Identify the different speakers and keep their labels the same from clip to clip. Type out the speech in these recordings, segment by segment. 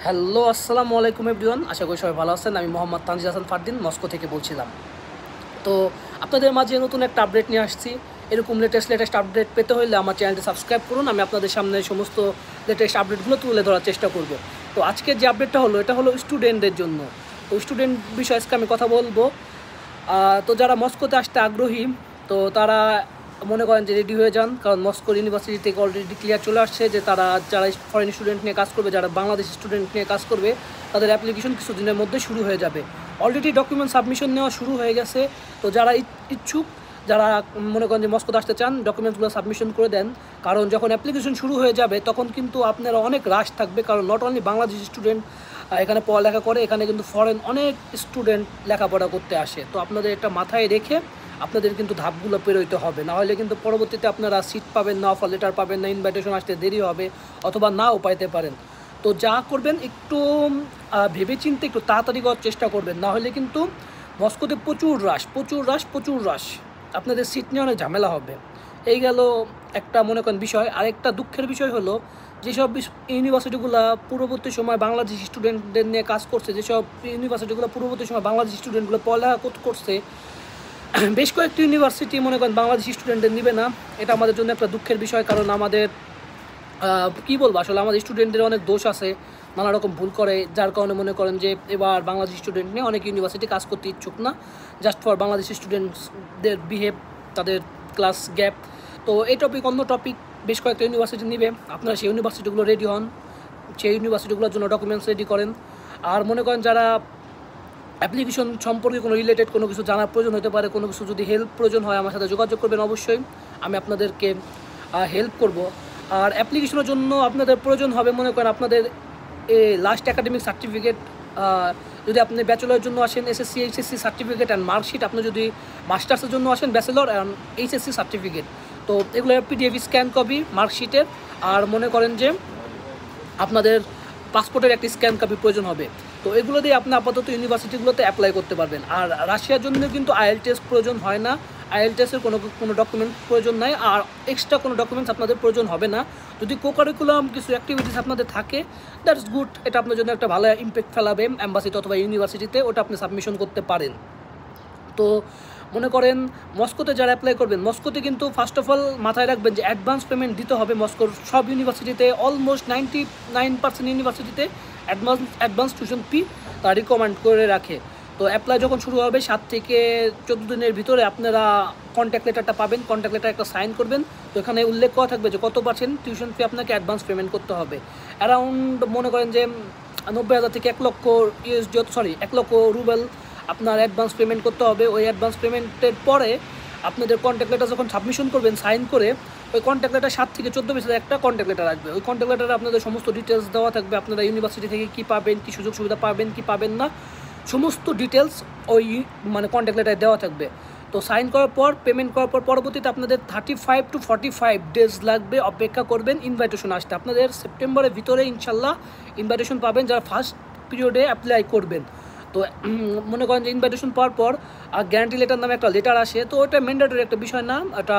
Speaker 1: Hello, আসসালামু আলাইকুম everyone. আশা করি সবাই ভালো আছেন। আমি মোহাম্মদ তানজিদ হাসান ফারদিন মস্কো থেকে বলছিলাম। তো আপনাদের মাঝে নতুন একটা আপডেট নিয়ে আসছি। এরকম লেটেস্ট আপডেট পেতে হলে আমার চ্যানেলটি সাবস্ক্রাইব করুন। আমি আপনাদের সামনে সমস্ত লেটেস্ট আপডেটগুলো তুলে ধরার চেষ্টা করব। তো আজকের যে আপডেটটা হলো, এটা হলো স্টুডেন্টদের জন্য। তো স্টুডেন্ট বিষয়ে আজকে আমি কথা বলবো। তো যারা মস্কোতে আসতে আগ্রহী, তো তারা মনে করেন যে রেডি হয়ে যান, কারণ মস্কো ইউনিভার্সিটি থেকে অলরেডি ক্লিয়ার চলে আসছে যে যারা ফরেন স্টুডেন্ট নিয়ে কাজ করবে, যারা বাংলাদেশি স্টুডেন্ট নিয়ে কাজ করবে, তাদের অ্যাপ্লিকেশন কিছুদিনের মধ্যে শুরু হয়ে যাবে। অলরেডি ডকুমেন্ট সাবমিশন নেওয়া শুরু হয়ে গেছে। তো যারা ইচ্ছুক, যারা মনে করেন যে মস্কোতে আসতে চান, ডকুমেন্টসগুলো সাবমিশন করে দেন। কারণ যখন অ্যাপ্লিকেশন শুরু হয়ে যাবে তখন কিন্তু আপনারা অনেক রাশ থাকবে, কারণ নট অনলি বাংলাদেশি স্টুডেন্ট এখানে পড়ালেখা করে, এখানে কিন্তু ফরেন অনেক স্টুডেন্ট লেখাপড়া করতে আসে। তো আপনাদের এটা মাথায় রেখে আপনাদের কিন্তু ধাপগুলো পেরোইতে হবে, না হলে কিন্তু পরবর্তীতে আপনারা সিট পাবেন না, অফার লেটার পাবেন না, ইনভাইটেশন আসতে দেরি হবে, অথবা নাও পাইতে পারেন। তো যা করবেন একটু ভেবেচিন্তে একটু তাড়াতাড়ি করার চেষ্টা করবেন, না হলে কিন্তু মস্কোতে প্রচুর রাশ আপনাদের সিট নিয়ে অনেক ঝামেলা হবে। এই গেল একটা মনে করেন বিষয়। আরেকটা দুঃখের বিষয় হলো, যেসব ইউনিভার্সিটিগুলো পূর্ববর্তী সময় বাংলাদেশি স্টুডেন্টদের নিয়ে কাজ করছে, যেসব ইউনিভার্সিটিগুলো পূর্ববর্তী সময় বাংলাদেশি স্টুডেন্টগুলো পড়ালেখা করছে, বেশ কয়েকটি ইউনিভার্সিটি মনে করেন বাংলাদেশি স্টুডেন্টদের নেবে না। এটা আমাদের জন্য একটা দুঃখের বিষয়, কারণ আমাদের কী বলবো, আসলে আমাদের স্টুডেন্টদের অনেক দোষ আছে, নানা রকম ভুল করে, যার কারণে মনে করেন যে এবার বাংলাদেশি স্টুডেন্ট নিয়ে অনেক ইউনিভার্সিটি কাজ করতে ইচ্ছুক না, জাস্ট ফর বাংলাদেশি স্টুডেন্টসদের বিহেভ, তাদের ক্লাস গ্যাপ। তো এই টপিক অন্য টপিক, বেশ কয়েকটা ইউনিভার্সিটি নিবে। আপনারা সেই ইউনিভার্সিটিগুলো রেডি হন, সেই ইউনিভার্সিটিগুলোর জন্য ডকুমেন্টস রেডি করেন। আর মনে করেন যারা অ্যাপ্লিকেশন সম্পর্কে কোনো রিলেটেড কোনো কিছু জানার প্রয়োজন হতে পারে, কোনো কিছু যদি হেল্প প্রয়োজন হয়, আমার সাথে যোগাযোগ করবেন অবশ্যই, আমি আপনাদেরকে হেল্প করব। আর অ্যাপ্লিকেশনের জন্য আপনাদের প্রয়োজন হবে মনে করেন আপনাদের লাস্ট একাডেমিক সার্টিফিকেট। যদি আপনি ব্যাচেলরের জন্য আসেন, SSC HSC certificate and marksheet. আপনি যদি মাস্টার্সের জন্য আসেন, ব্যাচেলর অ্যান্ড এইচএসসি সার্টিফিকেট। তো এগুলো পিডিএফ স্ক্যান কপি মার্কশিটের। আর মনে করেন যে আপনাদের পাসপোর্টের একটি স্ক্যান কপি প্রয়োজন হবে। তো এগুলো দিয়ে আপনি আপাতত ইউনিভার্সিটিগুলোতে অ্যাপ্লাই করতে পারবেন। আর রাশিয়ার জন্য কিন্তু আইএলটিএস প্রয়োজন হয় না, আইএলটিএসের কোনো ডকুমেন্ট প্রয়োজন নাই, আর এক্সট্রা কোনো ডকুমেন্টস আপনাদের প্রয়োজন হবে না। যদি কোকারিকুলাম কিছু অ্যাক্টিভিটিস আপনাদের থাকে, দ্যাটস গুড, এটা আপনার জন্য একটা ভালো ইম্প্যাক্ট ফেলাবে অ্যাম্বাসিতে অথবা ইউনিভার্সিটিতে, ওটা আপনি সাবমিশন করতে পারেন। তো মনে করেন মস্কোতে যারা অ্যাপ্লাই করবেন, মস্কোতে কিন্তু ফার্স্ট অফ অল মাথায় রাখবেন যে অ্যাডভান্স পেমেন্ট দিতে হবে। মস্কোর সব ইউনিভার্সিটিতে, অলমোস্ট 99% ইউনিভার্সিটিতে অ্যাডভান্স টিউশন ফি তারা রিকমেন্ড করে রাখে। তো অ্যাপ্লাই যখন শুরু হবে 7 থেকে 14 দিনের ভিতরে আপনারা কন্ট্যাক্ট লেটারটা পাবেন। কন্ট্যাক্ট লেটার একটা সাইন করবেন। তো এখানে উল্লেখ করা থাকবে যে কত পার্সেন্ট টিউশন ফি আপনাকে অ্যাডভান্স পেমেন্ট করতে হবে। অ্যারাউন্ড মনে করেন যে 90,000 থেকে 1 লক্ষ ইউএসডি, 1 লক্ষ রুবেল আপনার অ্যাডভান্স পেমেন্ট করতে হবে। ওই অ্যাডভান্স পেমেন্টের পরে আপনাদের কন্ট্যাক্ট লেটার যখন সাবমিশন করবেন সাইন করে, ওই কন্ট্যাক্ট লেটার 7 থেকে 14 পিসের একটা কন্ট্যাক্ট লেটার আসবে। ওই কন্ট্যাক্ট লেটারে আপনাদের সমস্ত ডিটেলস দেওয়া থাকবে, আপনারা ইউনিভার্সিটি থেকে কী পাবেন, কী সুযোগ সুবিধা পাবেন, কী পাবেন না, সমস্ত ডিটেলস ওই মানে কন্ট্যাক্ট লেটারে দেওয়া থাকবে। তো সাইন করার পর, পেমেন্ট করার পর পরবর্তীতে আপনাদের 35 to 45 ডেজ লাগবে, অপেক্ষা করবেন ইনভাইটেশন আসতে। আপনাদের সেপ্টেম্বরের ভিতরে ইনশাল্লাহ ইনভাইটেশন পাবেন যারা ফার্স্ট পিরিয়ডে অ্যাপ্লাই করবেন। তো মনে করেন যে ইনভাইটেশন পাওয়ার পর গ্যারান্টি লেটার নামে একটা লেটার আসে। তো ওটা ম্যান্ডেটরি একটা বিষয় না, এটা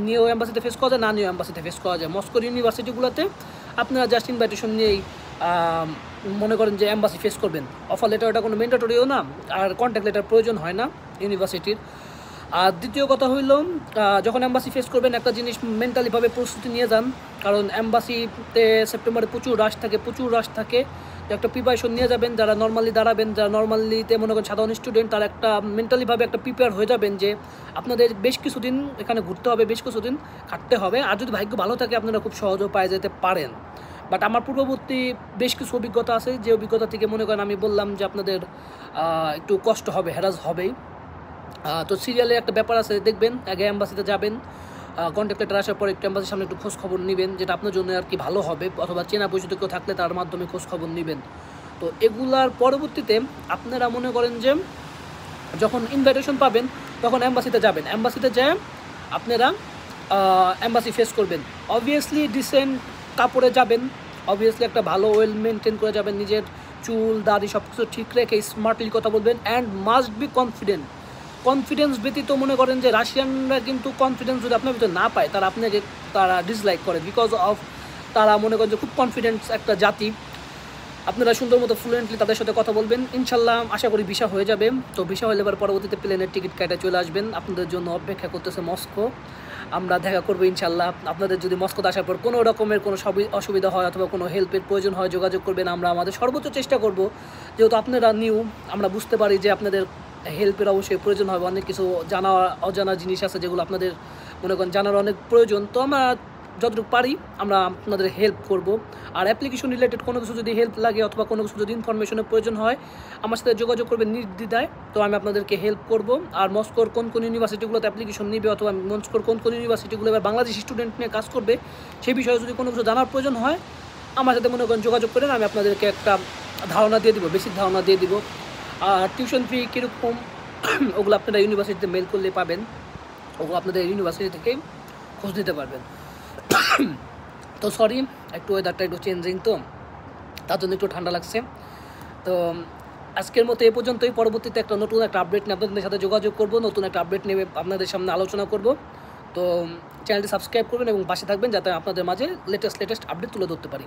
Speaker 1: নিউ এম্বাসিতে ফেস করা যায়, না নিউ এম্বাসিতে ফেস করা যায়। মস্কোর ইউনিভার্সিটিগুলোতে আপনারা জাস্ট ইনভাইটেশন নিয়েই মনে করেন যে এম্বাসি ফেস করবেন। অফার লেটার ওটা কোনো ম্যান্ডেটরিও না, আর কন্ট্যাক্ট লেটার প্রয়োজন হয় না ইউনিভার্সিটির। আর দ্বিতীয় কথা হইল, যখন এম্বাসি ফেস করবেন একটা জিনিস মেন্টালিভাবে প্রস্তুতি নিয়ে যান, কারণ এম্বাসিতে সেপ্টেম্বরে প্রচুর রাশ থাকে। একটা প্রিপারেশন নিয়ে যাবেন। যারা নর্মালি দাঁড়াবেন, যারা নর্মালিতে মনে করেন সাধারণ স্টুডেন্ট, তারা একটা মেন্টালিভাবে একটা প্রিপেয়ার হয়ে যাবেন যে আপনাদের বেশ কিছুদিন এখানে ঘুরতে হবে, বেশ কিছুদিন খাটতে হবে। আর যদি ভাগ্য ভালো থাকে আপনারা খুব সহজেও পায়ে যেতে পারেন। বাট আমার পূর্ববর্তী বেশ কিছু অভিজ্ঞতা আছে, যে অভিজ্ঞতা থেকে মনে করেন আমি বললাম যে আপনাদের একটু কষ্ট হবে, হ্যারাস হবেই। তো সিরিয়ালের একটা ব্যাপার আছে, দেখবেন আগে অ্যাম্বাসিতে যাবেন, কন্ট্যাক্ট লেটার আসার পর একটু অ্যাম্বাসির সামনে একটু খোঁজ খবর নেবেন, যেটা আপনার জন্য আর কি ভালো হবে, অথবা চেনা পরিচিত কেউ থাকলে তার মাধ্যমে খোঁজ খবর নেবেন। তো এগুলার পরবর্তীতে আপনারা মনে করেন যে যখন ইনভাইটেশন পাবেন তখন অ্যাম্বাসিতে যাবেন। অ্যাম্বাসিতে যেয়ে আপনারা অ্যাম্বাসি ফেস করবেন। অবভিয়াসলি ডিসেন্ট কাপড়ে যাবেন, অবভিয়াসলি একটা ভালো ওয়েল মেনটেন করে যাবেন, নিজের চুল দাড়ি সব কিছু ঠিক রেখে স্মার্টলি কথা বলবেন, অ্যান্ড মাস্ট বি কনফিডেন্স ব্যতীত মনে করেন যে রাশিয়ানরা কিন্তু কনফিডেন্স যদি আপনার ভিতরে না পায়, তারা ডিসলাইক করে, বিকজ অফ তারা মনে করেন যে খুব কনফিডেন্স একটা জাতি। আপনারা সুন্দর মতো ফ্লুয়েন্টলি তাদের সাথে কথা বলবেন, ইনশাল্লাহ আশা করি ভিসা হয়ে যাবে। তো ভিসা হলে এবার পরবর্তীতে প্লেনের টিকিট কেটে চলে আসবেন। আপনাদের জন্য অপেক্ষা করতেছে মস্কো, আমরা দেখা করবো ইনশাল্লাহ। আপনাদের যদি মস্কোতে আসার পর কোনো রকমের কোনো অসুবিধা হয় অথবা কোনো হেল্পের প্রয়োজন হয় যোগাযোগ করবেন, আমরা আমাদের সর্বোচ্চ চেষ্টা করব। যেহেতু আপনারা নিউ, আমরা বুঝতে পারি যে আপনাদের হেল্পের অবশ্যই প্রয়োজন হবে, অনেক কিছু জানা অজানা জিনিস আছে যেগুলো আপনাদের মনে করেন জানার অনেক প্রয়োজন। তো আমরা যতটুকু পারি আমরা আপনাদের হেল্প করব। আর অ্যাপ্লিকেশন রিলেটেড কোনো কিছু যদি হেল্প লাগে অথবা কোনো কিছু যদি ইনফরমেশনের প্রয়োজন হয় আমার সাথে যোগাযোগ করবেন নির্দ্বিধায়, তো আমি আপনাদেরকে হেল্প করব। আর মস্কোর কোন কোন ইউনিভার্সিটিগুলোতে অ্যাপ্লিকেশন নিবে অথবা মস্কোর কোন কোন ইউনিভার্সিটিগুলো এবার বাংলাদেশি স্টুডেন্ট নিয়ে কাজ করবে সেই বিষয়ে যদি কোনো কিছু জানার প্রয়োজন হয় আমার সাথে মনে করেন যোগাযোগ করেন, আমি আপনাদেরকে একটা ধারণা দিয়ে দিব, বেসিক ধারণা দিয়ে দিব। আর টিউশন ফি কীরকম ওগুলো আপনারা ইউনিভার্সিটিতে মেল করলে পাবেন, ওগুলো আপনাদের ইউনিভার্সিটি থেকে খোঁজ দিতে পারবেন। তো সরি, একটু ওয়েদারটা একটু চেঞ্জিং, তো তার জন্য একটু ঠান্ডা লাগছে। তো আজকের মতো এ পর্যন্তই, পরবর্তীতে নতুন একটা আপডেট নিয়ে আপনাদের সাথে যোগাযোগ করব, নতুন একটা আপডেট নিয়ে আপনাদের সামনে আলোচনা করব। তো চ্যানেলটি সাবস্ক্রাইব করবেন এবং পাশে থাকবেন যাতে আপনাদের মাঝে লেটেস্ট আপডেট তুলে ধরতে পারি।